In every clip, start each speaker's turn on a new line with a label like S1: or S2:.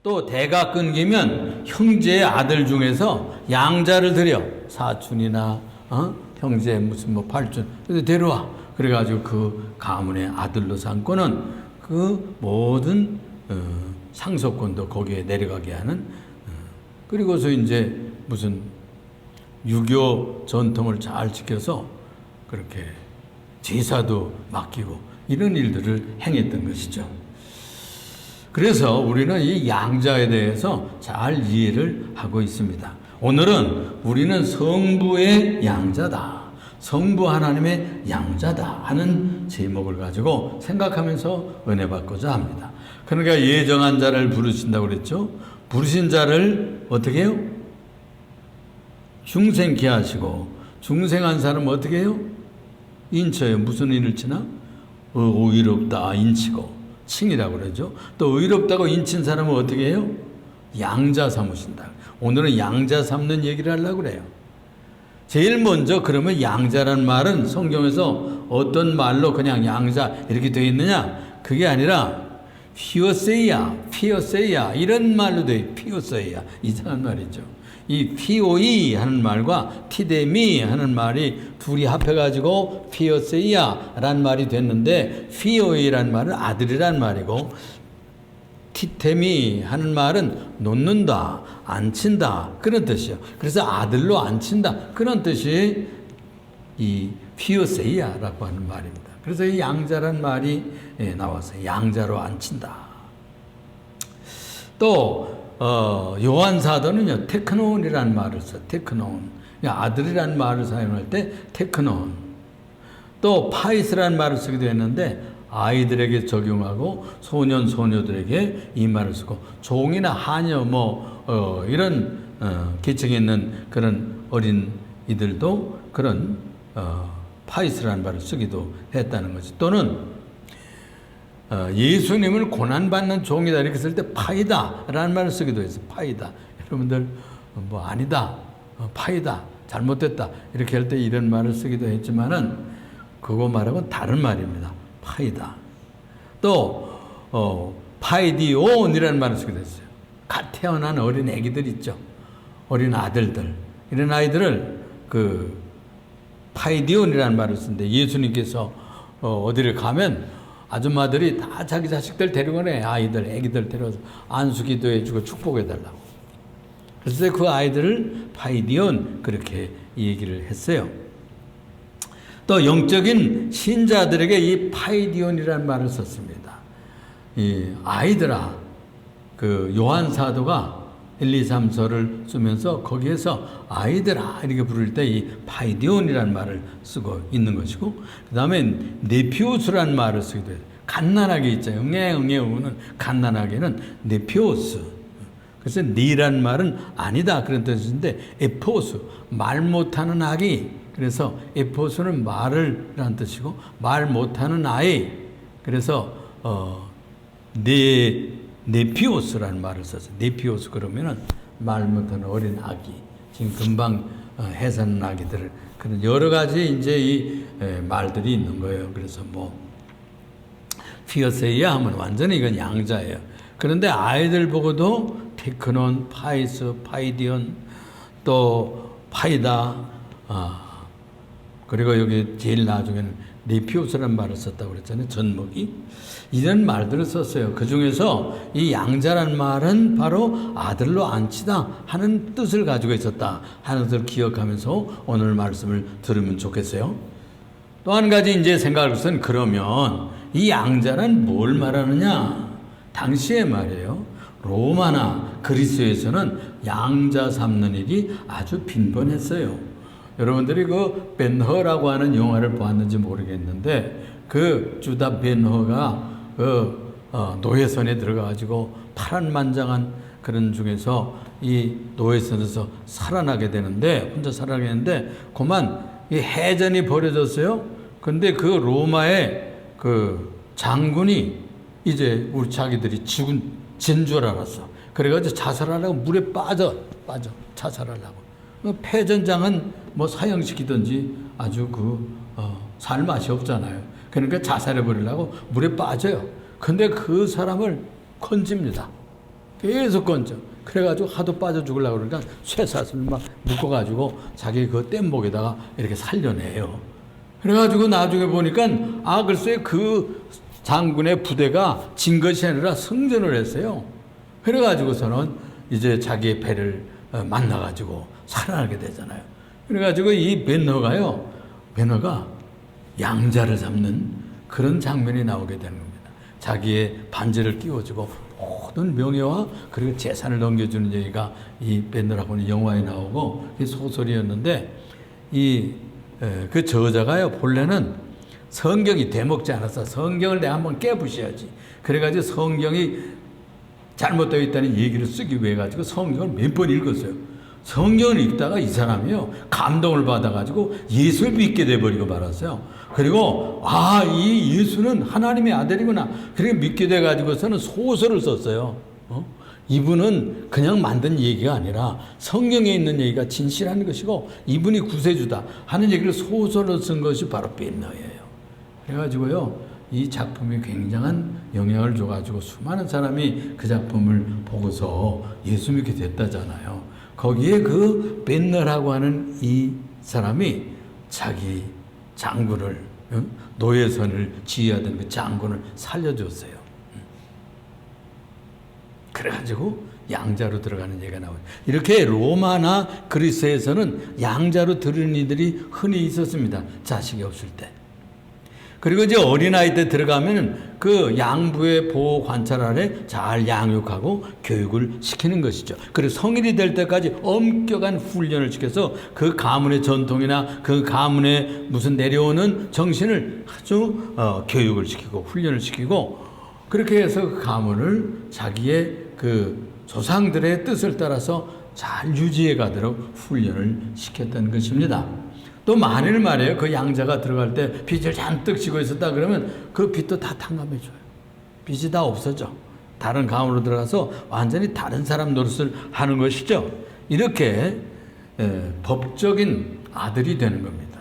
S1: 또 대가 끊기면 형제의 아들 중에서 양자를 들여 사촌이나 형제 무슨 뭐 팔촌 그래서 데려와. 그래가지고 그 가문의 아들로 삼고는 그 모든 상속권도 거기에 내려가게 하는 그리고서 이제 무슨 유교 전통을 잘 지켜서 그렇게 제사도 맡기고 이런 일들을 행했던 것이죠. 그래서 우리는 이 양자에 대해서 잘 이해를 하고 있습니다. 오늘은 우리는 성부의 양자다. 성부 하나님의 양자다 하는 제목을 가지고 생각하면서 은혜 받고자 합니다. 그러니까 예정한 자를 부르신다고 그랬죠. 부르신 자를 어떻게 해요? 중생케 하시고 중생한 사람은 어떻게 해요? 인쳐요. 무슨 인을 치나? 의롭다 인치고 칭이라고 그러죠. 또 의롭다고 인친 사람은 어떻게 해요? 양자 삼으신다. 오늘은 양자 삼는 얘기를 하려고 그래요. 제일 먼저 그러면 양자란 말은 성경에서 어떤 말로 그냥 양자 이렇게 되어 있느냐? 그게 아니라 피오세이야 이런 말로 되어 있어요. 피오세이야 이상한 말이죠. 이 피오이 하는 말과 티데미 하는 말이 둘이 합해가지고 피오세이야라는 말이 됐는데 피오이라는 말은 아들이란 말이고 티테미 하는 말은 놓는다, 앉힌다 그런 뜻이에요. 그래서 아들로 앉힌다 그런 뜻이 이 피오세이야라고 하는 말입니다. 그래서 이 양자란 말이 나와서 양자로 앉힌다. 또 요한 사도는요 테크논이라는 말을 써. 테크논 아들이라는 말을 사용할 때 테크논. 또 파이스라는 말을 쓰기도 했는데 아이들에게 적용하고 소년 소녀들에게 이 말을 쓰고 종이나 하녀 이런 계층에 있는 그런 어린 이들도 그런 파이스라는 말을 쓰기도 했다는 거지. 또는 예수님을 고난받는 종이다 이렇게 쓸 때 파이다 라는 말을 쓰기도 했어요. 파이다. 여러분들 뭐 아니다 파이다 잘못됐다 이렇게 할 때 이런 말을 쓰기도 했지만은 그거 말하고는 다른 말입니다. 파이다. 또 파이디온이라는 말을 쓰기도 했어요. 갓 태어난 어린 애기들 있죠. 어린 아들들 이런 아이들을 그 파이디온이라는 말을 쓰는데 예수님께서 어디를 가면 아줌마들이 다 자기 자식들 데리고네 아이들 애기들 데려와서 안수기도 해주고 축복해달라고. 그래서 그 아이들을 파이디온 그렇게 얘기를 했어요. 또 영적인 신자들에게 이 파이디온이라는 말을 썼습니다. 이 아이들아, 그 요한 사도가 1, 2, 3서를 쓰면서 거기에서 아이들아 이렇게 부를 때 이 파이디온이라는 말을 쓰고 있는 것이고 그 다음에 네피오스라는 말을 쓰기도 해요. 갓난하게 있잖아요. 응애 우는 갓난하게는 네피오스. 그래서 네라는 말은 아니다 그런 뜻인데 에포스 말 못하는 아기. 그래서 에포스는 말을 라는 뜻이고 말 못하는 아이. 그래서 네피오스라는 말을 썼어요. 네피오스 그러면은 말 못하는 어린 아기. 지금 금방 해산 아기들 그런 여러 가지 이제 이 말들이 있는 거예요. 그래서 뭐 피어세이야 하면 완전히 이건 양자예요. 그런데 아이들 보고도 테크논, 파이스, 파이디온, 또 파이다, 그리고 여기 제일 나중에는 네피오스라는 말을 썼다고 그랬잖아요. 젖먹이. 이런 말들을 썼어요. 그 중에서 이 양자란 말은 바로 아들로 앉히다 하는 뜻을 가지고 있었다 하는 것을 기억하면서 오늘 말씀을 들으면 좋겠어요. 또 한 가지 이제 생각할 것은 그러면 이 양자란 뭘 말하느냐? 당시에 말이에요. 로마나 그리스에서는 양자 삼는 일이 아주 빈번했어요. 여러분들이 그 벤허라고 하는 영화를 보았는지 모르겠는데 그 주다 벤허가 그 노예선에 들어가가지고 파란만장한 그런 중에서 이 노예선에서 살아나게 되는데 혼자 살아나게 되는데 그만 이 해전이 벌어졌어요. 근데 그 로마의 그 장군이 이제 우리 자기들이 진 줄 알았어. 그래가지고 자살하려고 물에 빠져 자살하려고. 패전장은 뭐 사형시키든지 아주 살 맛이 없잖아요. 그러니까 자살해 버리려고 물에 빠져요. 근데 그 사람을 건집니다. 계속 건져. 그래가지고 하도 빠져 죽으려고 그러니까 쇠사슬 막 묶어가지고 자기 그 뗏목에다가 이렇게 살려내요. 그래가지고 나중에 보니까 글쎄 그 장군의 부대가 진 것이 아니라 승전을 했어요. 그래가지고서는 이제 자기의 배를 만나가지고 살아나게 되잖아요. 그래가지고 이 배너가 양자를 잡는 그런 장면이 나오게 되는 겁니다. 자기의 반지를 끼워주고 모든 명예와 그리고 재산을 넘겨주는 얘기가 이 배너라고는 영화에 나오고 소설이었는데 그 저자가요 본래는 성경이 되먹지 않아서 성경을 내가 한번 깨부셔야지. 그래가지고 성경이 잘못되어 있다는 얘기를 쓰기 위해 가지고 성경을 몇 번 읽었어요. 성경을 읽다가 이 사람이요 감동을 받아가지고 예수를 믿게 돼버리고 말았어요. 그리고 이 예수는 하나님의 아들이구나. 그렇게 믿게 돼가지고서는 소설을 썼어요. 이분은 그냥 만든 얘기가 아니라 성경에 있는 얘기가 진실한 것이고 이분이 구세주다 하는 얘기를 소설로 쓴 것이 바로 벤너예요. 그래가지고요 이 작품이 굉장한 영향을 줘가지고 수많은 사람이 그 작품을 보고서 예수 믿게 됐다잖아요. 거기에 그 벤너라고 하는 이 사람이 자기 장군을 노예선을 지휘하던 그 장군을 살려줬어요. 그래가지고 양자로 들어가는 얘기가 나와요. 이렇게 로마나 그리스에서는 양자로 들은 이들이 흔히 있었습니다. 자식이 없을 때. 그리고 이제 어린아이 때 들어가면 그 양부의 보호 관찰 아래 잘 양육하고 교육을 시키는 것이죠. 그리고 성인이 될 때까지 엄격한 훈련을 시켜서 그 가문의 전통이나 그 가문의 무슨 내려오는 정신을 아주 교육을 시키고 훈련을 시키고 그렇게 해서 그 가문을 자기의 그 조상들의 뜻을 따라서 잘 유지해 가도록 훈련을 시켰다는 것입니다. 또 만일 말이에요. 그 양자가 들어갈 때 빚을 잔뜩 지고 있었다 그러면 그 빚도 다 탕감해줘요. 빚이 다 없어져. 다른 가문으로 들어가서 완전히 다른 사람 노릇을 하는 것이죠. 이렇게 법적인 아들이 되는 겁니다.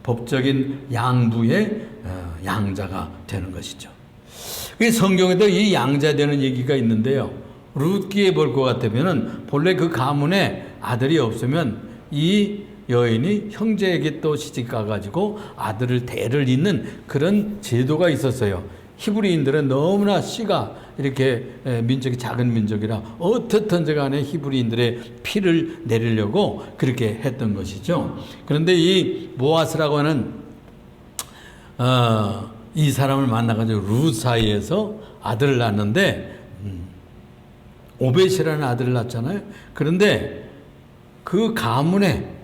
S1: 법적인 양부의 양자가 되는 것이죠. 성경에도 이 양자 되는 얘기가 있는데요. 룻기에 볼 것 같으면은 본래 그 가문에 아들이 없으면 이 여인이 형제에게 또 시집 가가지고 아들을 대를 잇는 그런 제도가 있었어요. 히브리인들은 너무나 씨가 이렇게 민족이 작은 민족이라 어떻든지 간에 히브리인들의 피를 내리려고 그렇게 했던 것이죠. 그런데 이 보아스라고 하는 이 사람을 만나가지고 룻 사이에서 아들을 낳았는데 오벳이라는 아들을 낳았잖아요. 그런데 그 가문에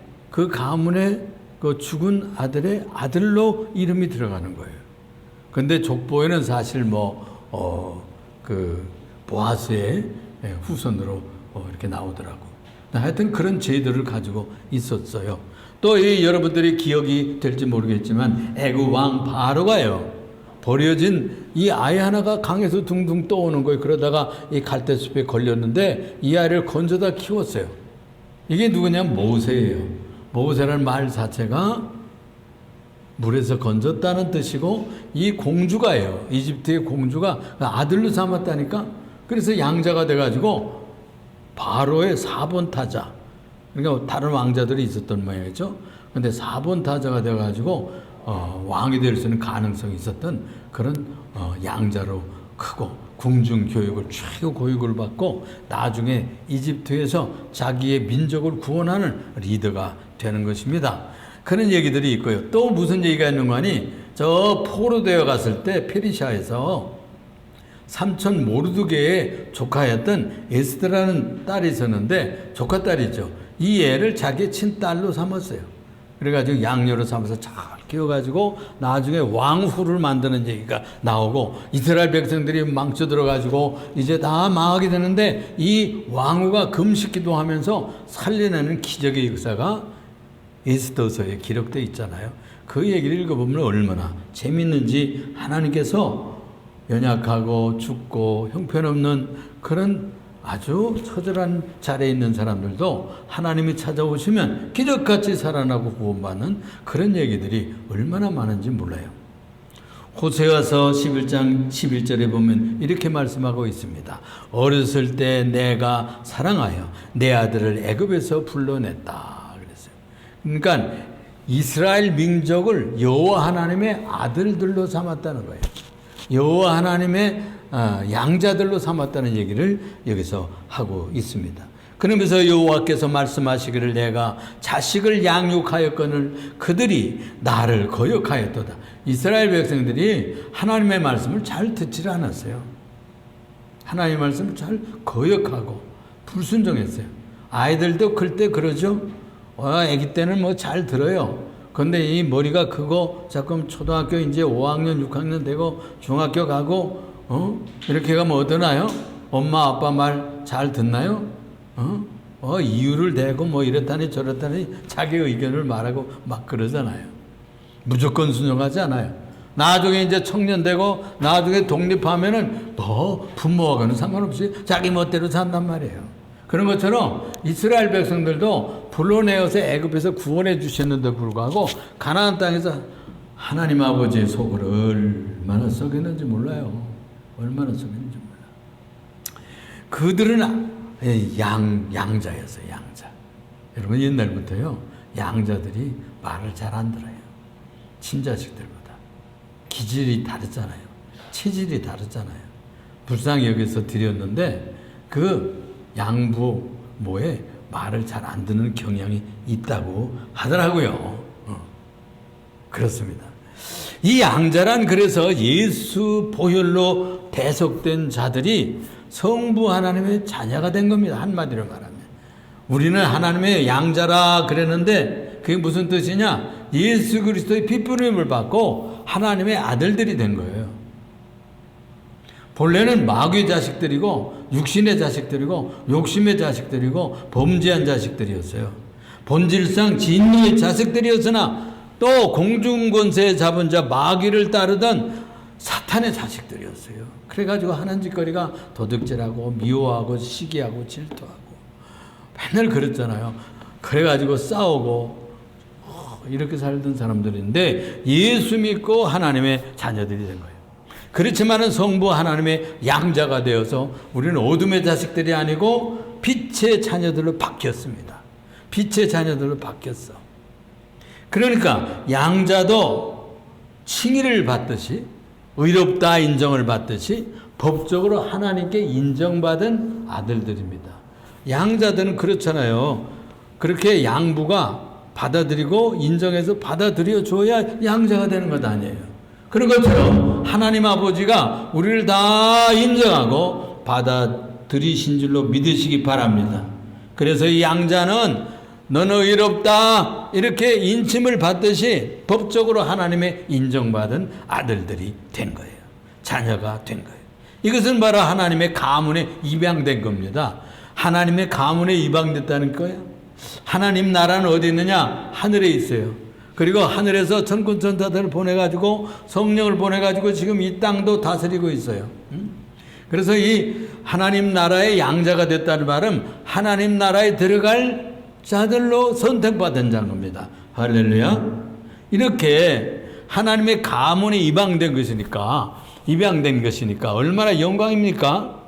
S1: 그 죽은 아들의 아들로 이름이 들어가는 거예요. 그런데 족보에는 사실 그 보아스의 후손으로 이렇게 나오더라고. 하여튼 그런 제도를 가지고 있었어요. 또 여러분들이 기억이 될지 모르겠지만 애굽 왕 바로가요. 버려진 이 아이 하나가 강에서 둥둥 떠오는 거예요. 그러다가 이 갈대숲에 걸렸는데 이 아이를 건져다 키웠어요. 이게 누구냐면 모세예요. 모세라는 말 자체가 물에서 건졌다는 뜻이고 이 공주가예요. 이집트의 공주가 아들로 삼았다니까. 그래서 양자가 돼가지고 바로의 4번 타자. 그러니까 다른 왕자들이 있었던 모양이죠. 그런데 4번 타자가 돼가지고 왕이 될 수 있는 가능성이 있었던 그런 양자로 크고 궁중 교육을 최고 교육을 받고 나중에 이집트에서 자기의 민족을 구원하는 리더가 되는 것입니다. 그런 얘기들이 있고요. 또 무슨 얘기가 있는 거 아니? 저 포로되어 갔을 때 페르시아에서 삼촌 모르드게의 조카였던 에스더라는 딸이 있었는데 조카딸이죠. 이 애를 자기 친딸로 삼았어요. 그래가지고 양녀로 삼아서 잘 키워가지고 나중에 왕후를 만드는 얘기가 나오고 이스라엘 백성들이 망쳐 들어가지고 이제 다 망하게 되는데 이 왕후가 금식기도 하면서 살려내는 기적의 역사가 에스더서에 기록되어 있잖아요. 그 얘기를 읽어보면 얼마나 재밌는지 하나님께서 연약하고 죽고 형편없는 그런 아주 처절한 자리에 있는 사람들도 하나님이 찾아오시면 기적같이 살아나고 구원받는 그런 얘기들이 얼마나 많은지 몰라요. 호세아서 11장 11절에 보면 이렇게 말씀하고 있습니다. 어렸을 때 내가 사랑하여 내 아들을 애굽에서 불러냈다 그랬어요. 그러니까 이스라엘 민족을 여호와 하나님의 아들들로 삼았다는 거예요. 여호와 하나님의 양자들로 삼았다는 얘기를 여기서 하고 있습니다. 그러면서 여호와께서 말씀하시기를 내가 자식을 양육하였거늘 그들이 나를 거역하였도다. 이스라엘 백성들이 하나님의 말씀을 잘 듣지 않았어요. 하나님의 말씀을 잘 거역하고 불순종했어요. 아이들도 클 때 그러죠. 아기 때는 뭐 잘 들어요. 근데 이 머리가 크고 자꾸 초등학교 이제 5학년 6학년 되고 중학교 가고 이렇게 가면 어떠나요? 엄마 아빠 말 잘 듣나요? 이유를 대고 뭐 이렇다니 저렇다니 자기 의견을 말하고 막 그러잖아요. 무조건 순종하지 않아요. 나중에 이제 청년 되고 나중에 독립하면은 뭐 부모하고는 상관없이 자기 멋대로 산단 말이에요. 그런 것처럼 이스라엘 백성들도 불러내어서 애굽에서 구원해 주셨는데 불구하고 가나안 땅에서 하나님 아버지의 속을 얼마나 썩였는지 몰라요. 얼마나 썩였는지 몰라요. 그들은 양자였어요. 양자. 여러분 옛날부터요 양자들이 말을 잘 안 들어요. 친자식들보다. 기질이 다르잖아요. 체질이 다르잖아요. 불쌍히 여기서 드렸는데 그 양부모에 말을 잘 안 듣는 경향이 있다고 하더라고요. 그렇습니다. 이 양자란 그래서 예수 보혈로 대속된 자들이 성부 하나님의 자녀가 된 겁니다. 한마디로 말하면. 우리는 하나님의 양자라 그랬는데 그게 무슨 뜻이냐? 예수 그리스도의 핏부림을 받고 하나님의 아들들이 된 거예요. 본래는 마귀의 자식들이고 육신의 자식들이고 욕심의 자식들이고 범죄한 자식들이었어요. 본질상 진노의 자식들이었으나 또 공중권세에 잡은 자 마귀를 따르던 사탄의 자식들이었어요. 그래가지고 하는 짓거리가 도둑질하고 미워하고 시기하고 질투하고 맨날 그랬잖아요. 그래가지고 싸우고 이렇게 살던 사람들인데 예수 믿고 하나님의 자녀들이 된 거예요. 그렇지만은 성부 하나님의 양자가 되어서 우리는 어둠의 자식들이 아니고 빛의 자녀들로 바뀌었습니다. 빛의 자녀들로 바뀌었어. 그러니까 양자도 칭의를 받듯이 의롭다 인정을 받듯이 법적으로 하나님께 인정받은 아들들입니다. 양자들은 그렇잖아요. 그렇게 양부가 받아들이고 인정해서 받아들여 줘야 양자가 되는 것 아니에요. 그런 것처럼 하나님 아버지가 우리를 다 인정하고 받아들이신 줄로 믿으시기 바랍니다. 그래서 이 양자는 너는 의롭다 이렇게 인침을 받듯이 법적으로 하나님의 인정받은 아들들이 된 거예요. 자녀가 된 거예요. 이것은 바로 하나님의 가문에 입양된 겁니다. 하나님의 가문에 입양됐다는 거예요. 하나님 나라는 어디 있느냐? 하늘에 있어요. 그리고 하늘에서 천군 천사들을 보내가지고 성령을 보내가지고 지금 이 땅도 다스리고 있어요. 그래서 이 하나님 나라의 양자가 됐다는 말은 하나님 나라에 들어갈 자들로 선택받은 자인 겁니다. 할렐루야. 이렇게 하나님의 가문에 입양된 것이니까 얼마나 영광입니까?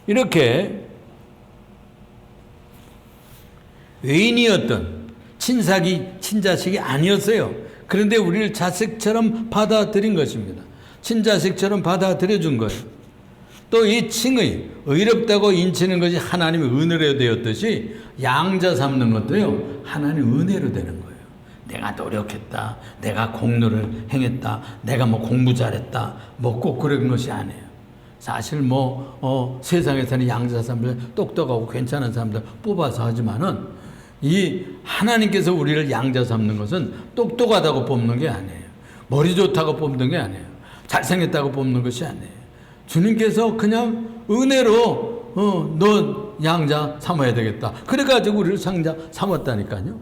S1: 이렇게 외인이었던 친자식이 아니었어요. 그런데 우리를 자식처럼 받아들인 것입니다. 친자식처럼 받아들여준 거예요. 또 이 칭의, 의롭다고 인치는 것이 하나님의 은혜로 되었듯이 양자 삼는 것도요, 하나님 은혜로 되는 거예요. 내가 노력했다, 내가 공로를 행했다, 내가 뭐 공부 잘했다, 뭐 꼭 그런 것이 아니에요. 사실 세상에서는 양자 삼들 똑똑하고 괜찮은 사람들 뽑아서 하지만은 이 하나님께서 우리를 양자 삼는 것은 똑똑하다고 뽑는 게 아니에요. 머리 좋다고 뽑는 게 아니에요. 잘생겼다고 뽑는 것이 아니에요. 주님께서 그냥 은혜로 너 양자 삼아야 되겠다. 그래가지고 우리를 상자 삼았다니까요.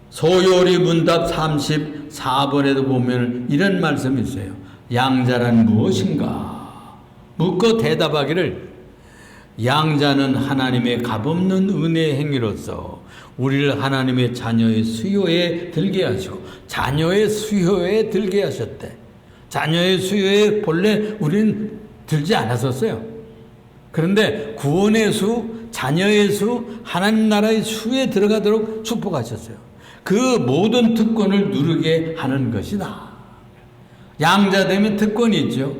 S1: 소요리 문답 34번에도 보면 이런 말씀이 있어요. 양자란 무엇인가? 묻고 대답하기를 양자는 하나님의 값없는 은혜의 행위로서 우리를 하나님의 자녀의 수요에 들게 하시고, 자녀의 수요에 들게 하셨대. 자녀의 수요에 본래 우리는 들지 않았었어요. 그런데 구원의 수, 자녀의 수, 하나님 나라의 수에 들어가도록 축복하셨어요. 그 모든 특권을 누리게 하는 것이다. 양자 되면 특권이 있죠.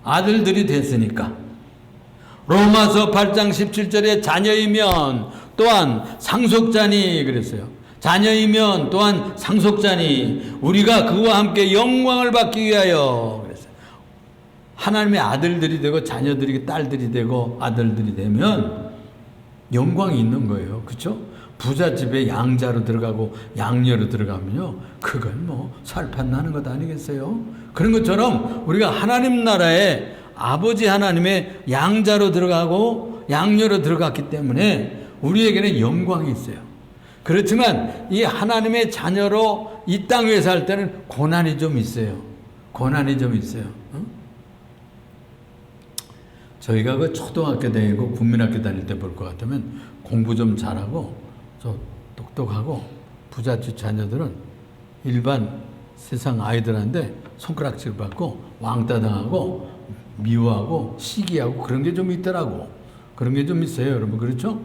S1: 아들들이 됐으니까. 로마서 8장 17절에 자녀이면 또한 상속자니 그랬어요. 자녀이면 또한 상속자니 우리가 그와 함께 영광을 받기 위하여 그랬어요. 하나님의 아들들이 되고 자녀들이 딸들이 되고 아들들이 되면 영광이 있는 거예요. 그렇죠? 부잣집에 양자로 들어가고 양녀로 들어가면요, 그건 뭐 살판 나는 것 아니겠어요? 그런 것처럼 우리가 하나님 나라에 아버지 하나님의 양자로 들어가고 양녀로 들어갔기 때문에 우리에게는 영광이 있어요. 그렇지만 이 하나님의 자녀로 이 땅 위에 살 때는 고난이 좀 있어요. 고난이 좀 있어요. 저희가 그 초등학교 다니고 국민학교 다닐 때 볼 것 같으면 공부 좀 잘하고 좀 똑똑하고 부잣집 자녀들은 일반 세상 아이들한테 손가락질 받고 왕따 당하고 미워하고 시기하고 그런 게 좀 있더라고. 그런 게 좀 있어요, 여러분. 그렇죠?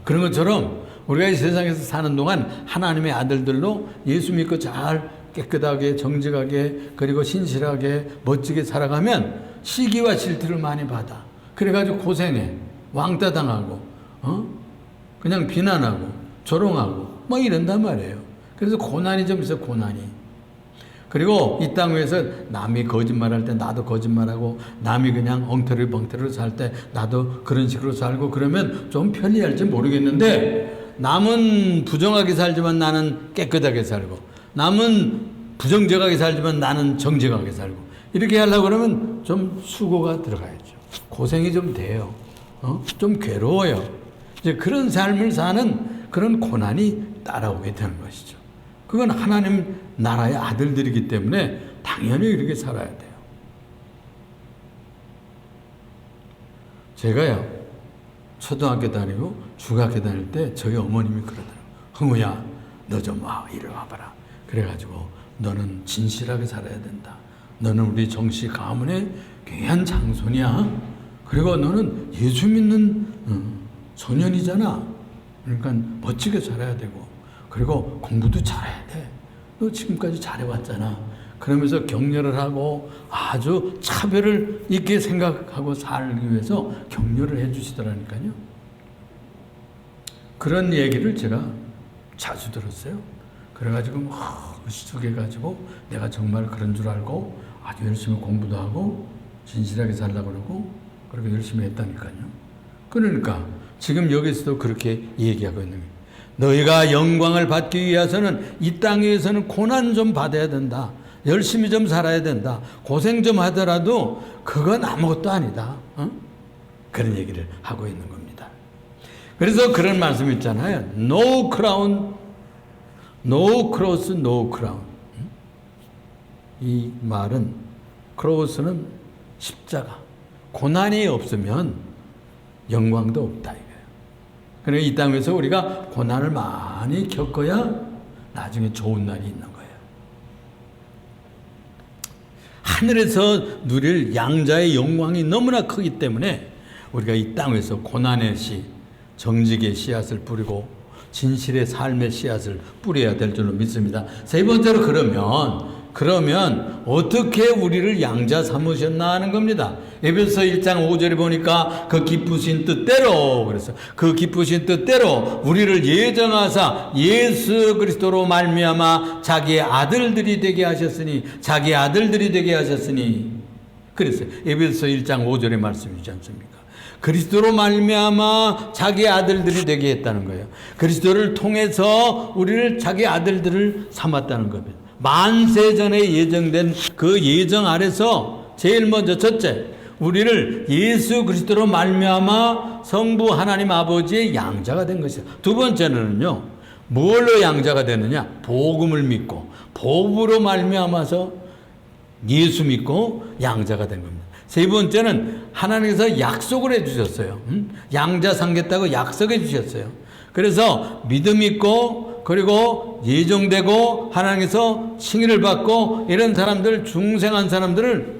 S1: 그런 것처럼 우리가 이 세상에서 사는 동안 하나님의 아들들로 예수 믿고 잘 깨끗하게 정직하게 그리고 신실하게 멋지게 살아가면 시기와 질투를 많이 받아. 그래가지고 고생해. 왕따 당하고 그냥 비난하고 조롱하고 뭐 이런단 말이에요. 그래서 고난이 좀 있어요. 고난이. 그리고 이 땅 위에서 남이 거짓말할 때 나도 거짓말하고, 남이 그냥 엉터리벙터리로 살 때 나도 그런 식으로 살고, 그러면 좀 편리할지 모르겠는데, 남은 부정하게 살지만 나는 깨끗하게 살고, 남은 부정직하게 살지만 나는 정직하게 살고, 이렇게 하려고 그러면 좀 수고가 들어가야죠. 고생이 좀 돼요. 좀 괴로워요. 이제 그런 삶을 사는 그런 고난이 따라오게 되는 것이죠. 그건 하나님 나라의 아들들이기 때문에 당연히 이렇게 살아야 돼요. 제가요, 초등학교 다니고 중학교 다닐 때 저희 어머님이 그러더라고요. 흥우야, 너 좀 와, 이리 와봐라. 그래가지고 너는 진실하게 살아야 된다. 너는 우리 정씨 가문의 귀한 장손이야. 그리고 너는 예수 믿는 소년이잖아. 그러니까 멋지게 살아야 되고, 그리고 공부도 잘해야 돼. 너 지금까지 잘해왔잖아. 그러면서 격려를 하고 아주 차별을 있게 생각하고 살기 위해서 격려를 해주시더라니까요. 그런 얘기를 제가 자주 들었어요. 그래가지고 막 의식해가지고 내가 정말 그런 줄 알고 아주 열심히 공부도 하고 진실하게 살려고 그러고 그렇게 열심히 했다니까요. 그러니까 지금 여기서도 그렇게 얘기하고 있는 거예요. 너희가 영광을 받기 위해서는 이 땅에서는 고난 좀 받아야 된다. 열심히 좀 살아야 된다. 고생 좀 하더라도 그건 아무것도 아니다. 그런 얘기를 하고 있는 겁니다. 그래서 그런 말씀 있잖아요. No crown, no cross, no crown. 이 말은 크로스는 십자가. 고난이 없으면 영광도 없다. 그러니까 이 땅에서 우리가 고난을 많이 겪어야 나중에 좋은 날이 있는 거예요. 하늘에서 누릴 양자의 영광이 너무나 크기 때문에 우리가 이 땅에서 고난의 씨, 정직의 씨앗을 뿌리고 진실의 삶의 씨앗을 뿌려야 될 줄로 믿습니다. 세 번째로 그러면 어떻게 우리를 양자 삼으셨나 하는 겁니다. 에베소서 1장 5절에 보니까 그 기쁘신 뜻대로, 그래서 그 기쁘신 뜻대로 우리를 예정하사 예수 그리스도로 말미암아 자기의 아들들이 되게 하셨으니, 자기의 아들들이 되게 하셨으니, 그랬어요. 에베소서 1장 5절의 말씀이지 않습니까? 그리스도로 말미암아 자기 아들들이 되게 했다는 거예요. 그리스도를 통해서 우리를 자기 아들들을 삼았다는 겁니다. 만세전에 예정된 그 예정 아래서 제일 먼저 첫째, 우리를 예수 그리스도로 말미암아 성부 하나님 아버지의 양자가 된 것이다. 두 번째는요, 뭘로 양자가 되느냐? 복음을 믿고 복으로 말미암아서 예수 믿고 양자가 된 겁니다. 세 번째는 하나님께서 약속을 해주셨어요. 양자 삼겠다고 약속해 주셨어요. 그래서 믿음 있고 그리고 예정되고 하나님께서 칭의를 받고 이런 사람들, 중생한 사람들을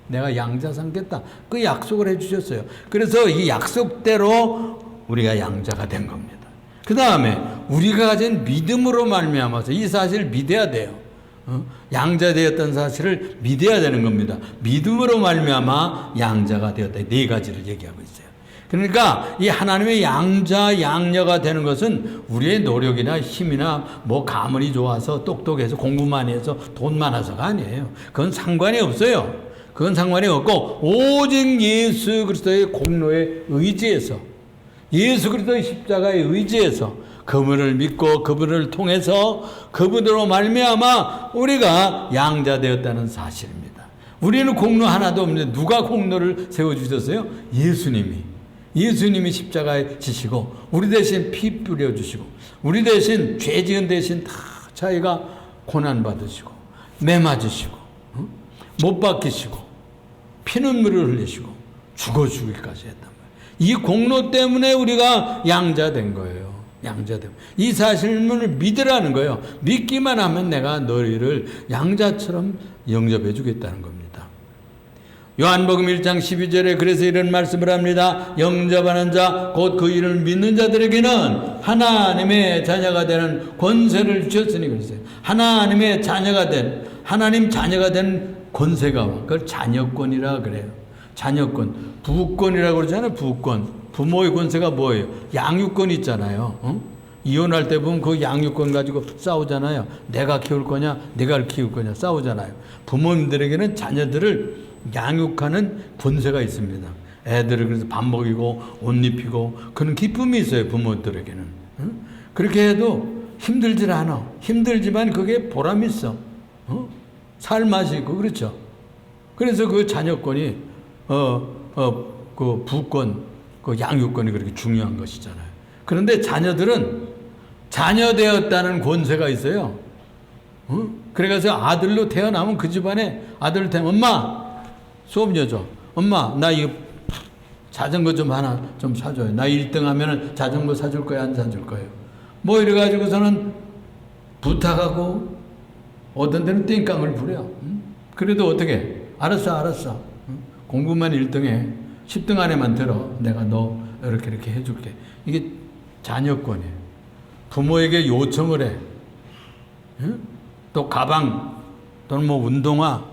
S1: 내가 양자 삼겠다, 그 약속을 해주셨어요. 그래서 이 약속대로 우리가 양자가 된 겁니다. 그 다음에 우리가 가진 믿음으로 말미암아서 이 사실을 믿어야 돼요. 양자되었다는 사실을 믿어야 되는 겁니다. 믿음으로 말미암아 양자가 되었다. 네 가지를 얘기하고 있어요. 그러니까 이 하나님의 양자, 양녀가 되는 것은 우리의 노력이나 힘이나 뭐 가문이 좋아서 똑똑해서 공부 많이 해서 돈 많아서가 아니에요. 그건 상관이 없어요. 그건 상관이 없고 오직 예수 그리스도의 공로에 의지해서, 예수 그리스도의 십자가에 의지해서 그분을 믿고 그분을 통해서 그분으로 말미암아 우리가 양자되었다는 사실입니다. 우리는 공로 하나도 없는데 누가 공로를 세워주셨어요? 예수님이 십자가에 지시고 우리 대신 피 뿌려주시고 우리 대신 죄 지은 대신 다 자기가 고난받으시고 매 맞으시고 못 박히시고 피눈물을 흘리시고 죽어 죽기까지 했단 말이에요. 이 공로 때문에 우리가 양자된 거예요. 양자됨. 이 사실을 믿으라는 거예요. 믿기만 하면 내가 너희를 양자처럼 영접해 주겠다는 겁니다. 요한복음 1장 12절에 그래서 이런 말씀을 합니다. 영접하는 자 곧 그 이름을 믿는 자들에게는 하나님의 자녀가 되는 권세를 주셨으니 그랬어요. 하나님의 자녀가 된, 하나님 자녀가 된 권세가 와. 그걸 자녀권이라 그래요. 자녀권. 부권이라고 그러잖아요. 부권. 부모의 권세가 뭐예요? 양육권 있잖아요. 이혼할 때 보면 그 양육권 가지고 싸우잖아요. 내가 키울 거냐, 내가 키울 거냐 싸우잖아요. 부모님들에게는 자녀들을 양육하는 권세가 있습니다. 애들을 그래서 밥 먹이고 옷 입히고 그런 기쁨이 있어요. 부모들에게는. 그렇게 해도 힘들질 않아. 힘들지만 그게 보람이 있어. 살 맛이 있고 그렇죠. 그래서 그 자녀권이 그 부권, 그 양육권이 그렇게 중요한 것이잖아요. 그런데 자녀들은 자녀되었다는 권세가 있어요. 그래서 아들로 태어나면 그 집안에 아들로 태어나면 엄마 수업료 줘. 엄마 나 이거 자전거 좀 하나 좀 사줘요. 나 1등 하면은 자전거 사줄 거야 안 사줄 거예요. 뭐 이래가지고서는 부탁하고 어떤 데는 땡깡을 부려. 그래도 어떻게 알았어. 공부만 1등해. 10등 안에만 들어. 내가 너 이렇게 해줄게. 이게 자녀권이에요. 부모에게 요청을 해. 또 가방 또는 뭐 운동화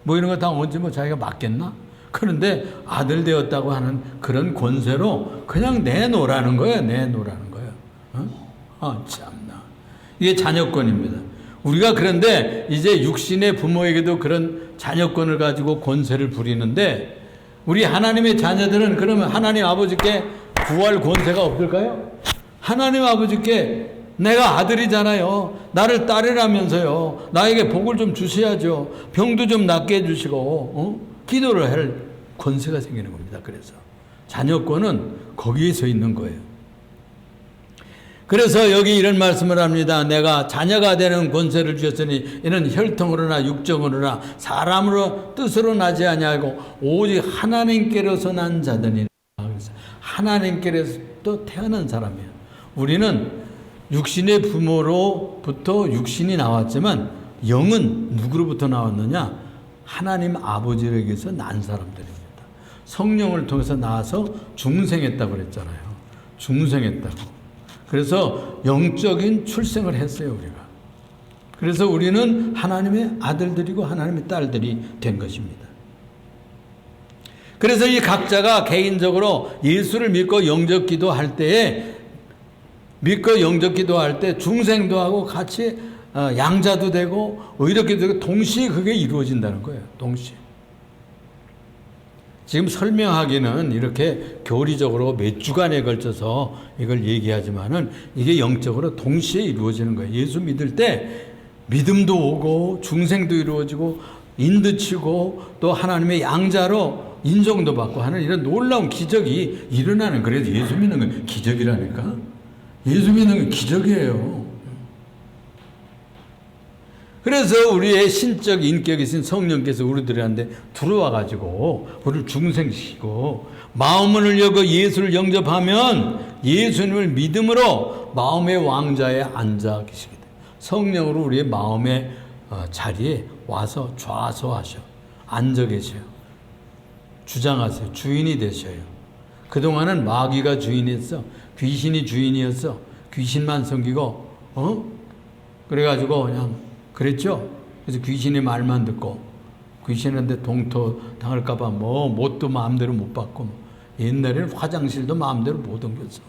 S1: 뭐 이런 거 다 언제 뭐 자기가 맡겠나? 그런데 아들 되었다고 하는 그런 권세로 그냥 내놓으라는 거예요. 참나. 이게 자녀권입니다. 우리가 그런데 이제 육신의 부모에게도 그런 자녀권을 가지고 권세를 부리는데 우리 하나님의 자녀들은 그러면 하나님 아버지께 구할 권세가 없을까요? 하나님 아버지께 내가 아들이잖아요. 나를 딸이라면서요. 나에게 복을 좀 주셔야죠. 병도 좀 낫게 해주시고 기도를 할 권세가 생기는 겁니다. 그래서 자녀권은 거기에 서 있는 거예요. 그래서 여기 이런 말씀을 합니다. 내가 자녀가 되는 권세를 주셨으니 이는 혈통으로나 육정으로나 사람으로 뜻으로 나지 아니하고 오직 하나님께로서 난 자들이라. 하나님께로서 태어난 사람이에요. 우리는 육신의 부모로부터 육신이 나왔지만 영은 누구로부터 나왔느냐? 하나님 아버지에게서 난 사람들입니다. 성령을 통해서 나와서 중생했다고 그랬잖아요. 중생했다고. 그래서 영적인 출생을 했어요, 우리가. 그래서 우리는 하나님의 아들들이고 하나님의 딸들이 된 것입니다. 그래서 이 각자가 개인적으로 예수를 믿고 영접 기도할 때에 중생도 하고 같이 양자도 되고 의롭게도 되고 동시에 그게 이루어진다는 거예요. 동시에. 지금 설명하기는 이렇게 교리적으로 몇 주간에 걸쳐서 이걸 얘기하지만은 이게 영적으로 동시에 이루어지는 거예요. 예수 믿을 때 믿음도 오고 중생도 이루어지고 인도치고 또 하나님의 양자로 인정도 받고 하는 이런 놀라운 기적이 일어나는, 그래서 예수 믿는 건 기적이라니까. 예수 믿는 건 기적이에요. 그래서 우리의 신적 인격이신 성령께서 우리들한테 들어와 가지고 우리를 중생시키고 마음을 열고 예수를 영접하면 예수님을 믿음으로 마음의 왕자에 앉아 계시게 돼요. 성령으로 우리의 마음의 자리에 와서 좌서하셔 앉아 계셔요. 주장하세요. 주인이 되셔요. 그동안은 마귀가 주인이었어. 귀신이 주인이었어. 귀신만 섬기고 그래가지고 그냥 그랬죠. 그래서 귀신의 말만 듣고 귀신한테 동토 당할까봐 못도 마음대로 못 받고 옛날에는 화장실도 마음대로 못 옮겼어.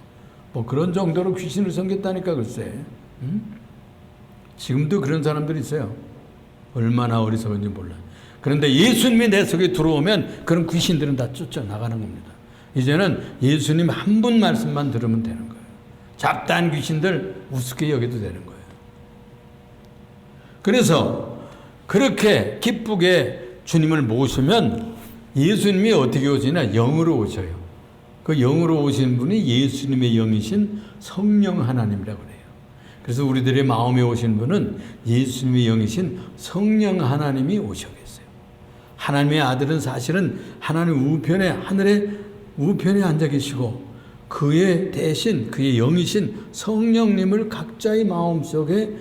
S1: 그런 정도로 귀신을 섬겼다니까 글쎄. 지금도 그런 사람들이 있어요. 얼마나 어리석은지 몰라. 그런데 예수님이 내 속에 들어오면 그런 귀신들은 다 쫓아나가는 겁니다. 이제는 예수님 한 분 말씀만 들으면 되는 거예요. 잡다한 귀신들 우습게 여겨도 되는 거예요. 그래서 그렇게 기쁘게 주님을 모시면 예수님이 어떻게 오시나? 영으로 오셔요. 그 영으로 오신 분이 예수님의 영이신 성령 하나님이라고 그래요. 그래서 우리들의 마음에 오신 분은 예수님의 영이신 성령 하나님이 오셔 계세요. 하나님의 아들은 사실은 하나님 우편에 하늘의 우편에 앉아 계시고 그의 대신 그의 영이신 성령님을 각자의 마음속에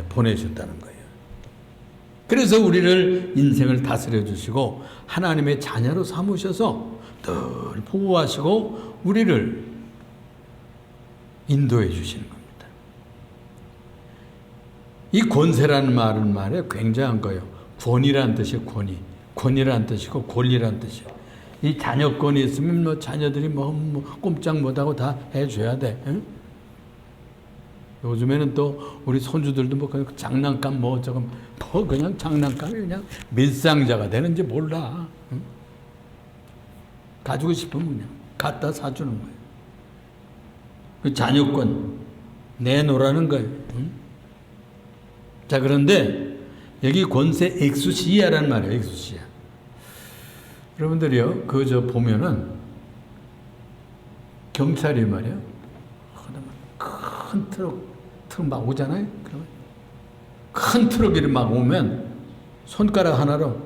S1: 보내셨다는 거예요. 그래서 우리를 인생을 다스려 주시고 하나님의 자녀로 삼으셔서 늘 보호하시고 우리를 인도해 주시는 겁니다. 이 권세라는 말은 말이에요. 굉장한 거예요. 권위라는 뜻이에요. 권위라는 뜻이고 권리라는 뜻이에요. 이 자녀권이 있으면 자녀들이 꼼짝 못하고 다 해줘야 돼. 응? 요즘에는 또 우리 손주들도 그냥 장난감 그냥 장난감이 그냥 밀상자가 되는지 몰라. 응? 가지고 싶으면 그냥 갖다 사주는 거예요. 그 자녀권 내놓으라는 거예요. 응? 자, 그런데 여기 권세 엑수시아라는 말이에요. 엑수시아. 여러분들이요, 보면은 경찰이 말이에요. 큰 트럭 막 오잖아요. 그러면 큰 트럭이 막 오면 손가락 하나로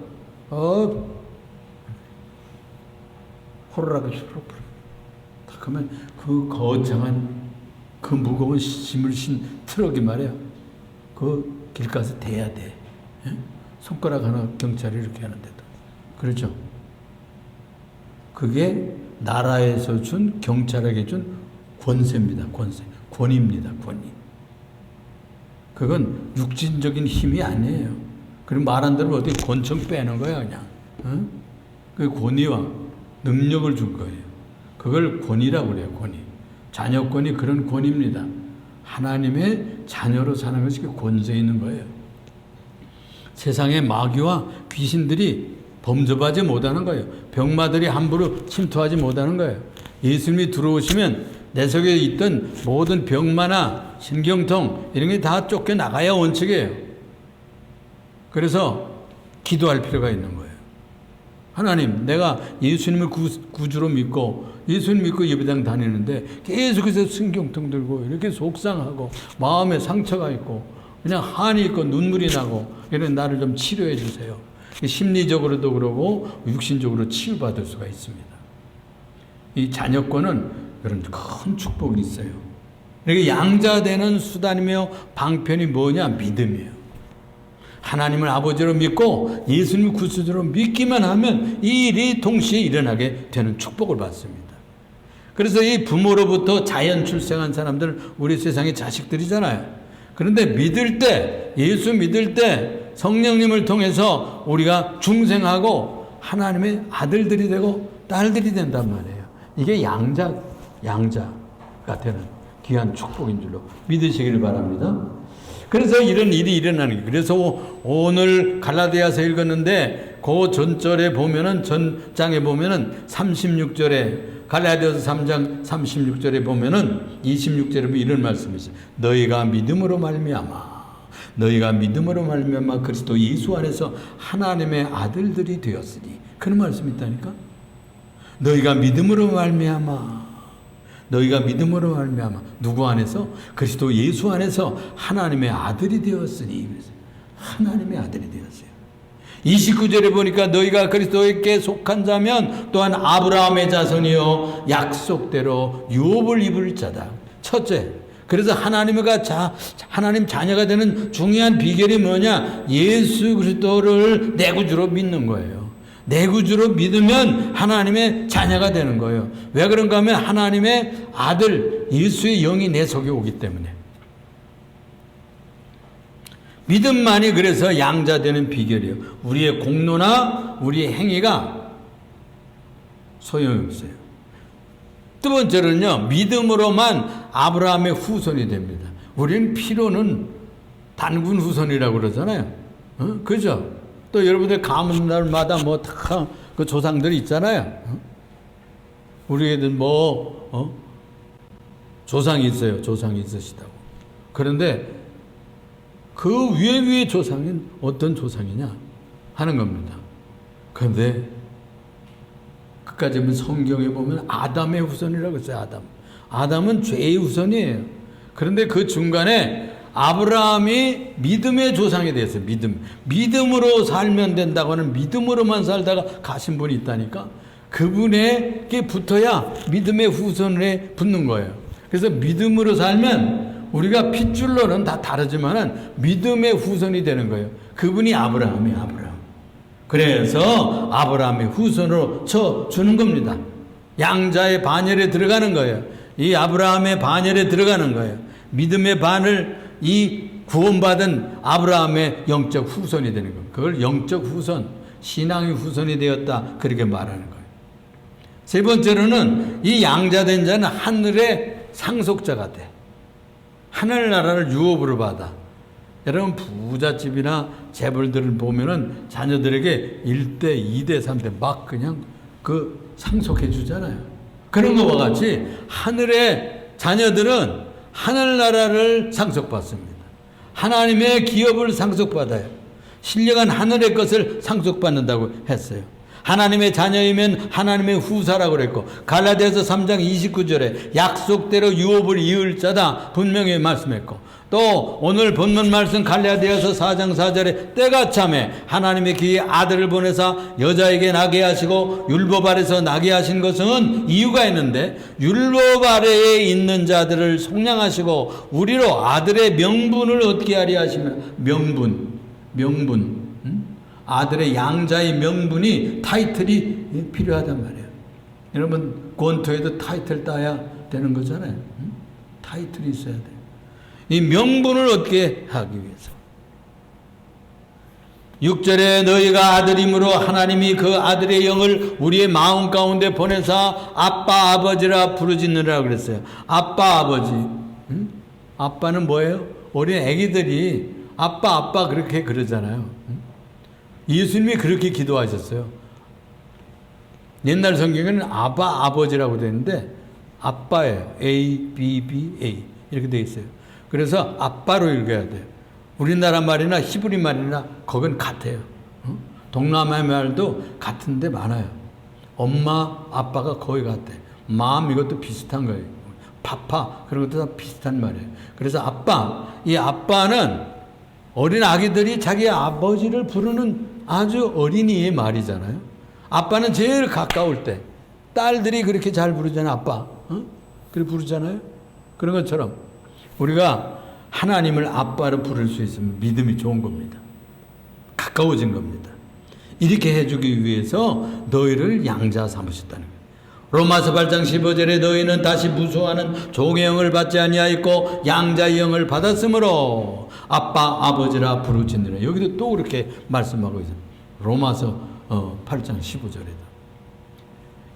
S1: 호로라고 그러면 그 거창한 그 무거운 짐을 신 트럭이 말이에요. 그 길가에서 대야 돼. 예? 손가락 하나 경찰이 이렇게 하는데도. 그렇죠? 그게 나라에서 준 경찰에게 준 권세입니다. 권위입니다. 권위. 그건 육신적인 힘이 아니에요. 그리고 말한 대로 어떻게 권총 빼는 거야 그냥. 어? 그 권위와 능력을 준 거예요. 그걸 권위라고 그래요. 권위. 자녀권이 그런 권위입니다. 하나님의 자녀로 사는 것이 권세 있는 거예요. 세상의 마귀와 귀신들이 범접하지 못하는 거예요. 병마들이 함부로 침투하지 못하는 거예요. 예수님이 들어오시면 내 속에 있던 모든 병마나 신경통 이런 게 다 쫓겨나가야 원칙이에요. 그래서 기도할 필요가 있는 거예요. 하나님, 내가 예수님을 구주로 믿고 예수님 믿고 예배당 다니는데 계속해서 신경통 들고 이렇게 속상하고 마음에 상처가 있고 그냥 한이 있고 눈물이 나고 이런 나를 좀 치료해 주세요. 심리적으로도 그러고 육신적으로 치유받을 수가 있습니다. 이 자녀권은 그런 큰 축복이 있어요. 이렇게 양자되는 수단이며 방편이 뭐냐? 믿음이에요. 하나님을 아버지로 믿고 예수님을 구주로 믿기만 하면 이 일이 동시에 일어나게 되는 축복을 받습니다. 그래서 이 부모로부터 자연 출생한 사람들 우리 세상의 자식들이잖아요. 그런데 믿을 때, 예수 믿을 때 성령님을 통해서 우리가 중생하고 하나님의 아들들이 되고 딸들이 된단 말이에요. 이게 양자가 되는 귀한 축복인 줄로 믿으시기를 바랍니다. 그래서 이런 일이 일어나는 거예요. 그래서 오늘 갈라디아서 읽었는데 그 전절에 보면은 전장에 보면은 36절에 갈라디아서 3장 36절에 보면은 26절에 보면 이런 말씀이 있어요. 너희가 믿음으로 말미암아 그리스도 예수 안에서 하나님의 아들들이 되었으니 그런 말씀이 있다니까. 너희가 믿음으로 말미암아 누구 안에서? 그리스도 예수 안에서 하나님의 아들이 되었으니. 하나님의 아들이 되었어요. 29절에 보니까 너희가 그리스도에게 속한 자면 또한 아브라함의 자손이요 약속대로 유업을 입을 자다. 첫째, 그래서 하나님 자녀가 되는 중요한 비결이 뭐냐? 예수 그리스도를 내 구주로 믿는 거예요. 내 구주로 믿으면 하나님의 자녀가 되는 거예요. 왜 그런가 하면 하나님의 아들 예수의 영이 내 속에 오기 때문에. 믿음만이 그래서 양자되는 비결이에요. 우리의 공로나 우리의 행위가 소용이 없어요. 두 번째로는요, 믿음으로만 아브라함의 후손이 됩니다. 우리는 피로는 단군 후손이라고 그러잖아요. 그죠? 또 여러분들 가문날마다 그 조상들이 있잖아요. 우리 애들 조상이 있어요. 조상이 있으시다고. 그런데 그 위에 조상은 어떤 조상이냐 하는 겁니다. 그런데 끝까지 보면 성경에 보면 아담의 후손이라고 했어요. 아담은 죄의 후손이에요. 그런데 그 중간에 아브라함이 믿음의 조상이 됐어요. 믿음으로 살면 된다고 하는, 믿음으로만 살다가 가신 분이 있다니까. 그분에게 붙어야 믿음의 후손에 붙는 거예요. 그래서 믿음으로 살면 우리가 핏줄로는 다 다르지만은 믿음의 후손이 되는 거예요. 그분이 아브라함이에요. 그래서 아브라함의 후손으로 쳐주는 겁니다. 양자의 반열에 들어가는 거예요. 이 아브라함의 반열에 들어가는 거예요. 믿음의 반을 이 구원받은 아브라함의 영적 후손이 되는 거예요. 그걸 영적 후손, 신앙의 후손이 되었다, 그렇게 말하는 거예요. 세 번째로는 이 양자된 자는 하늘의 상속자가 돼. 하늘나라를 유업으로 받아. 여러분 부잣집이나 재벌들을 보면은 자녀들에게 1대, 2대, 3대 막 그냥 그 상속해 주잖아요. 그런 것과 같이 하늘의 자녀들은 하늘나라를 상속받습니다. 하나님의 기업을 상속받아요. 신령한 하늘의 것을 상속받는다고 했어요. 하나님의 자녀이면 하나님의 후사라고 그랬고, 갈라디아서 3장 29절에 약속대로 유업을 이을 자다 분명히 말씀했고, 또 오늘 본문 말씀 갈라디아서 4장 4절에 때가 참에 하나님의 귀에 아들을 보내사 여자에게 나게 하시고 율법 아래서 나게 하신 것은 이유가 있는데, 율법 아래에 있는 자들을 속량하시고 우리로 아들의 명분을 얻게 하려 하시면, 명분, 아들의 양자의 명분이, 타이틀이 필요하단 말이에요. 여러분 권투에도 타이틀 따야 되는 거잖아요. 타이틀이 있어야 돼요. 이 명분을 얻게 하기 위해서. 6절에 너희가 아들이므로 하나님이 그 아들의 영을 우리의 마음 가운데 보내사 아빠 아버지라 부르짖느라 그랬어요. 아빠 아버지. 아빠는 뭐예요? 어린 애기들이 아빠 그렇게 그러잖아요. 예수님이 그렇게 기도하셨어요. 옛날 성경에는 아버지라고 되는데 아빠예요. A, B, B, A 이렇게 되어 있어요. 그래서 아빠로 읽어야 돼요. 우리나라 말이나 히브리 말이나 거긴 같아요. 동남아 말도 같은데 많아요. 엄마, 아빠가 거의 같아. 맘 이것도 비슷한 거예요. 파파 그런 것도 다 비슷한 말이에요. 그래서 아빠, 이 아빠는 어린 아기들이 자기 아버지를 부르는 아주 어린이의 말이잖아요. 아빠는 제일 가까울 때. 딸들이 그렇게 잘 부르잖아요. 아빠. 그렇게 부르잖아요. 그런 것처럼 우리가 하나님을 아빠로 부를 수 있으면 믿음이 좋은 겁니다. 가까워진 겁니다. 이렇게 해주기 위해서 너희를 양자 삼으셨다는 거예요. 로마서 8장 15절에 너희는 다시 무수하는 종의 영을 받지 아니하였고 양자의 영을 받았으므로 아빠 아버지라 부르짖느라. 여기도 또 그렇게 말씀하고 있어요. 로마서 8장 15절에도.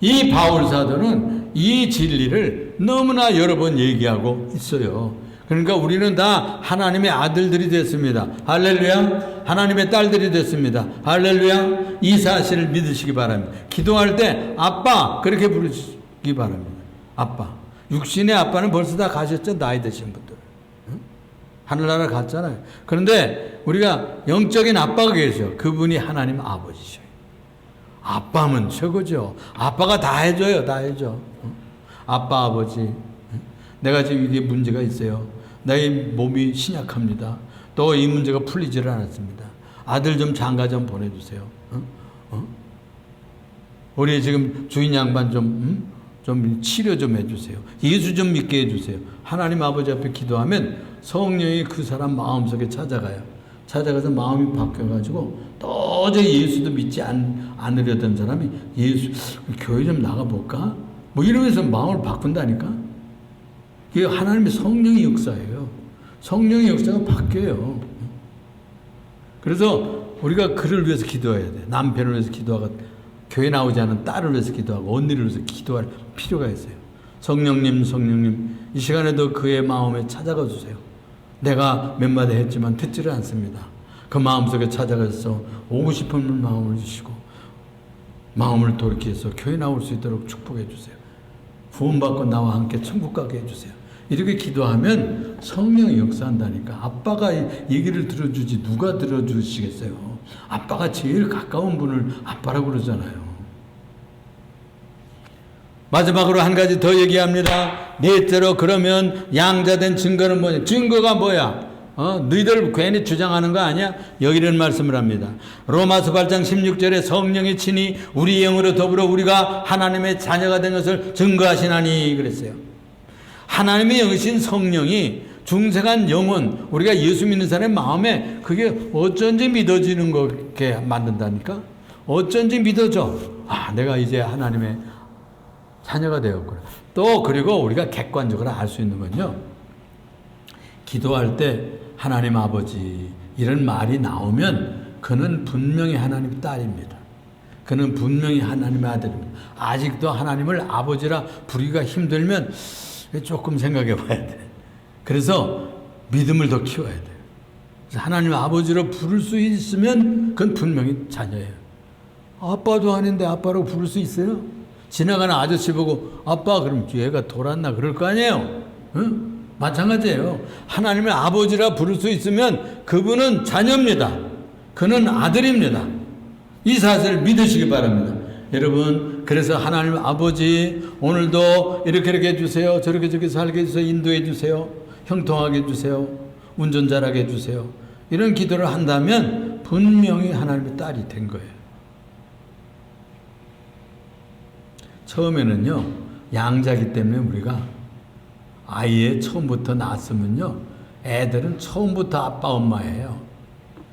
S1: 이 바울 사도는 이 진리를 너무나 여러 번 얘기하고 있어요. 그러니까 우리는 다 하나님의 아들들이 됐습니다. 할렐루야. 하나님의 딸들이 됐습니다. 할렐루야. 이 사실을 믿으시기 바랍니다. 기도할 때 아빠 그렇게 부르시기 바랍니다. 아빠. 육신의 아빠는 벌써 다 가셨죠. 나이 드신 분들. 하늘나라 갔잖아요. 그런데 우리가 영적인 아빠가 계셔. 그분이 하나님 아버지셔요. 아빠면 최고죠. 아빠가 다 해줘요. 다 해줘. 아빠 아버지. 내가 지금 이게 문제가 있어요. 나의 몸이 신약합니다. 또 이 문제가 풀리지를 않았습니다. 아들 좀 장가 좀 보내주세요. 우리 지금 주인 양반 좀 치료 좀 해주세요. 예수 좀 믿게 해주세요. 하나님 아버지 앞에 기도하면 성령이 그 사람 마음속에 찾아가요. 찾아가서 마음이 바뀌어가지고 도저히 예수도 믿지 않으려던 사람이 교회 좀 나가볼까? 뭐 이러면서 마음을 바꾼다니까? 이게 하나님의 성령의 역사예요. 성령의 역사가 바뀌어요. 그래서 우리가 그를 위해서 기도해야 돼. 남편을 위해서 기도하고, 교회 나오지 않은 딸을 위해서 기도하고, 언니를 위해서 기도할 필요가 있어요. 성령님, 이 시간에도 그의 마음에 찾아가 주세요. 내가 몇 마디 했지만 듣지를 않습니다. 그 마음속에 찾아가서 오고 싶은 마음을 주시고, 마음을 돌이켜서 교회 나올 수 있도록 축복해 주세요. 구원받고 나와 함께 천국 가게 해주세요. 이렇게 기도하면 성령이 역사한다니까. 아빠가 얘기를 들어주지 누가 들어주시겠어요. 아빠가 제일 가까운 분을 아빠라고 그러잖아요. 마지막으로 한 가지 더 얘기합니다. 넷째로, 그러면 양자된 증거는 뭐냐? 증거가 뭐야? 너희들 괜히 주장하는 거 아니야? 여기 이런 말씀을 합니다. 로마서 8장 16절에 성령이 친히 우리 영으로 더불어 우리가 하나님의 자녀가 된 것을 증거하시나니 그랬어요. 하나님의 영이신 성령이 중생한 영혼, 우리가 예수 믿는 사람의 마음에 그게 어쩐지 믿어지는 거게 만든다니까? 어쩐지 믿어져. 내가 이제 하나님의 자녀가 되었구나. 또 그리고 우리가 객관적으로 알 수 있는 건요, 기도할 때 하나님 아버지 이런 말이 나오면 그는 분명히 하나님 딸입니다. 그는 분명히 하나님의 아들입니다. 아직도 하나님을 아버지라 부르기가 힘들면 조금 생각해 봐야 돼. 그래서 믿음을 더 키워야 돼. 그래서 하나님 아버지로 부를 수 있으면 그건 분명히 자녀예요. 아빠도 아닌데 아빠라고 부를 수 있어요? 지나가는 아저씨 보고 아빠 그럼 얘가 돌았나 그럴 거 아니에요? 응? 마찬가지예요. 하나님의 아버지라 부를 수 있으면 그분은 자녀입니다. 그는 아들입니다. 이 사실을 믿으시기 바랍니다. 여러분, 그래서 하나님 아버지 오늘도 이렇게 해주세요. 저렇게 살게 해주세요. 인도해 주세요. 형통하게 해주세요. 운전 잘하게 해주세요. 이런 기도를 한다면 분명히 하나님의 딸이 된 거예요. 처음에는요, 양자기 때문에 우리가 아이의 처음부터 낳았으면요, 애들은 처음부터 아빠 엄마예요.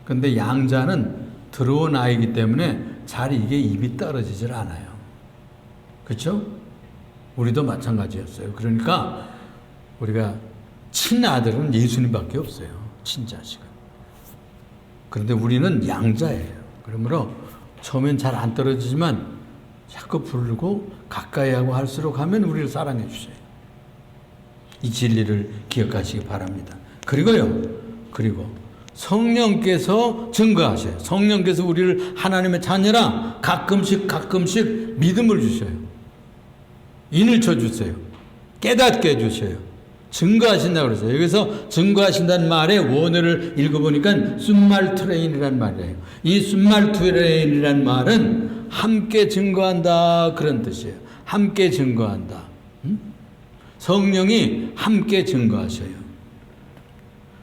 S1: 근데 양자는 들어온 아이기 때문에 잘 이게 입이 떨어지질 않아요. 그렇죠? 우리도 마찬가지였어요. 그러니까 우리가 친아들은 예수님밖에 없어요. 친자식은. 그런데 우리는 양자예요. 그러므로 처음엔 잘 안 떨어지지만 자꾸 부르고 가까이 하고 할수록 하면 우리를 사랑해 주셔요. 이 진리를 기억하시기 바랍니다. 그리고 성령께서 증거하셔요. 성령께서 우리를 하나님의 자녀라 가끔씩 믿음을 주셔요. 인을 쳐주세요. 깨닫게 해주셔요. 증거하신다고 그랬어요. 여기서 증거하신다는 말의 원어를 읽어보니까 순말투레인이라는 말이에요. 이 순말투레인이라는 말은 함께 증거한다 그런 뜻이에요. 함께 증거한다. 성령이 함께 증거하셔요.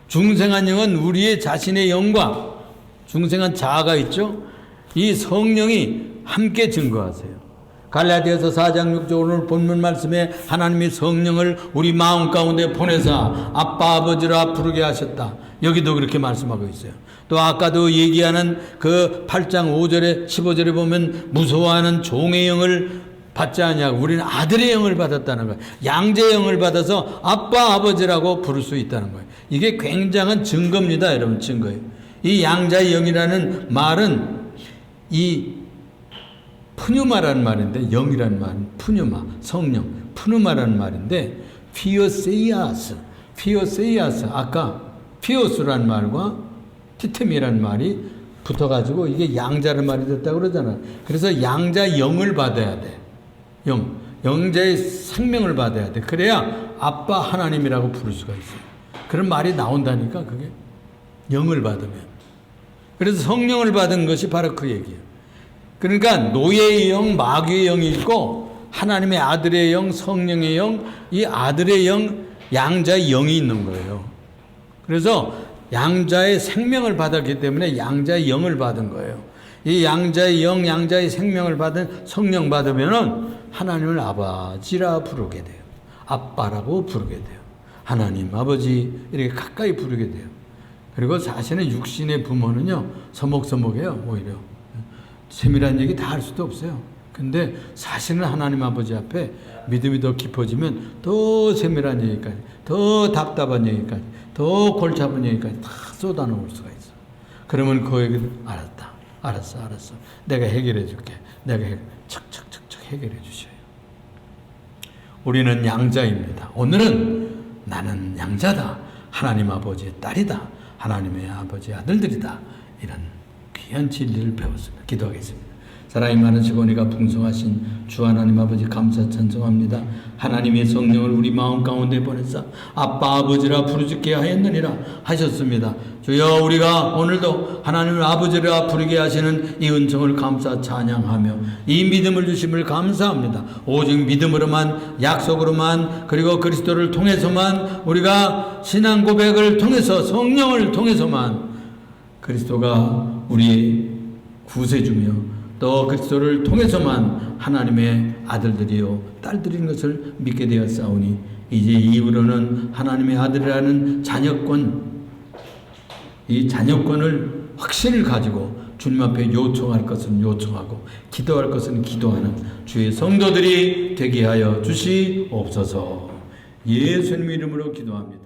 S1: 중생한 영은 우리의 자신의 영과 중생한 자아가 있죠. 이 성령이 함께 증거하세요. 갈라디아서 4장 6절 오늘 본문 말씀에 하나님이 성령을 우리 마음 가운데 보내사 아빠 아버지라 부르게 하셨다. 여기도 그렇게 말씀하고 있어요. 또 아까도 얘기하는 그 8장 5절에 15절에 보면 무서워하는 종의 영을 받지 않냐고, 우리는 아들의 영을 받았다는 거예요. 양자의 영을 받아서 아빠 아버지라고 부를 수 있다는 거예요. 이게 굉장한 증거입니다. 여러분, 증거예요. 이 양자의 영이라는 말은 이 푸뉴마라는 말인데, 영이라는 말은 푸뉴마, 성령, 푸누마라는 말인데, 피오세이아스, 아까 피오스라는 말과 티템이라는 말이 붙어가지고 이게 양자라는 말이 됐다고 그러잖아요. 그래서 양자 영을 받아야 돼. 영자의 생명을 받아야 돼. 그래야 아빠 하나님이라고 부를 수가 있어요. 그런 말이 나온다니까, 그게. 영을 받으면. 그래서 성령을 받은 것이 바로 그 얘기예요. 그러니까 노예의 영, 마귀의 영이 있고 하나님의 아들의 영, 성령의 영, 이 아들의 영, 양자의 영이 있는 거예요. 그래서 양자의 생명을 받았기 때문에 양자의 영을 받은 거예요. 이 양자의 영, 양자의 생명을 받은 성령 받으면은 하나님을 아버지라 부르게 돼요. 아빠라고 부르게 돼요. 하나님 아버지 이렇게 가까이 부르게 돼요. 그리고 사실은 육신의 부모는요 서먹서먹해요. 오히려 세밀한 얘기 다 할 수도 없어요. 근데 사실은 하나님 아버지 앞에 믿음이 더 깊어지면 더 세밀한 얘기까지, 더 답답한 얘기까지, 더 골치 아픈 얘기까지 다 쏟아놓을 수가 있어. 그러면 그 얘기를 알았어. 내가 해결해 줄게. 척척척척 해결해 주셔요. 우리는 양자입니다. 오늘은 나는 양자다. 하나님 아버지의 딸이다. 하나님의 아버지의 아들들이다. 이런 귀한 진리를 배웠습니다. 기도하겠습니다. 사랑이 많으시고 은혜가 풍성하신 주 하나님 아버지 감사 찬송합니다. 하나님의 성령을 우리 마음 가운데 보내사 아빠 아버지라 부르짖게 하였느니라 하셨습니다. 주여 우리가 오늘도 하나님을 아버지라 부르게 하시는 이 은총을 감사 찬양하며 이 믿음을 주심을 감사합니다. 오직 믿음으로만, 약속으로만, 그리고 그리스도를 통해서만, 우리가 신앙 고백을 통해서, 성령을 통해서만 그리스도가 우리의 구세주며 또 그리스도를 통해서만 하나님의 아들들이요 딸들인 것을 믿게 되었사오니 이제 이후로는 하나님의 아들이라는 자녀권, 이 자녀권을 확신을 가지고 주님 앞에 요청할 것은 요청하고 기도할 것은 기도하는 주의 성도들이 되게 하여 주시옵소서. 예수님 이름으로 기도합니다.